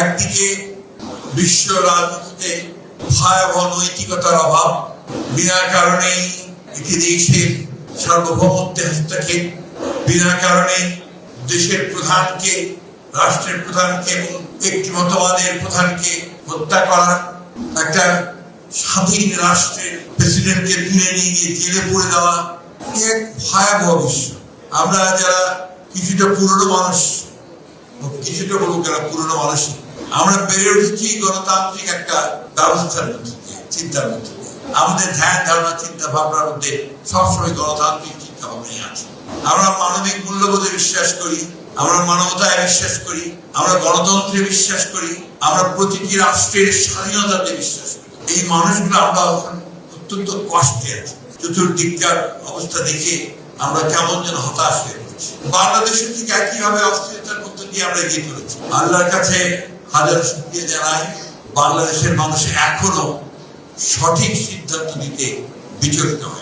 একদিকে বিশ্ব রাজনীতিতে ভয়াবহ নৈতিকতার অভাব, বিনা কারণেই একটি দেশের সার্বভৌমত্বে হস্তক্ষেপ, বিনা কারণে দেশের প্রধানকে, রাষ্ট্রের প্রধানকে এবং একটি মতবাদের প্রধানকে হত্যা করা, একটা স্বাধীন রাষ্ট্রের প্রেসিডেন্টকে তুলে নিয়ে গিয়ে জেলে পড়ে দেওয়া, এক ভয়াবহ বিশ্ব। আমরা যারা কিছুটা পুরনো মানুষ, কিছুটা বলবো যারা পুরনো মানুষ, আমরা বেড়ে উঠেছি গণতান্ত্রিক একটা ব্যবস্থার মধ্যে দিয়ে, চিন্তার মধ্যে দিয়ে। আমাদের ধ্যান ধারণা চিন্তা ভাবনার মধ্যে সবসময় গণতান্ত্রিক চিন্তা ভাবনাই আছে। আমরা মানবিক মূল্যবোধে বিশ্বাস করি, আমরা মানবতায় বিশ্বাস করি, আমরা গণতন্ত্রে বিশ্বাস করি, আমরা প্রতিটি রাষ্ট্রের স্বাধীনতাতে বিশ্বাস করি। এই মানুষগুলো আমরা অত্যন্ত কষ্টে আছি। চতুর্দিককার অবস্থা দেখে আমরা কেমন যেন হতাশ হয়ে পড়েছি। বাংলাদেশের ঠিক একইভাবে অস্থিরতার মধ্যে দিয়ে আমরা এগিয়ে চলেছি। আল্লাহর কাছে হাজারো শুকরিয়া জানাই, বাংলাদেশের মানুষ এখনো সঠিক সিদ্ধান্ত নিতে বিচলিত হয়।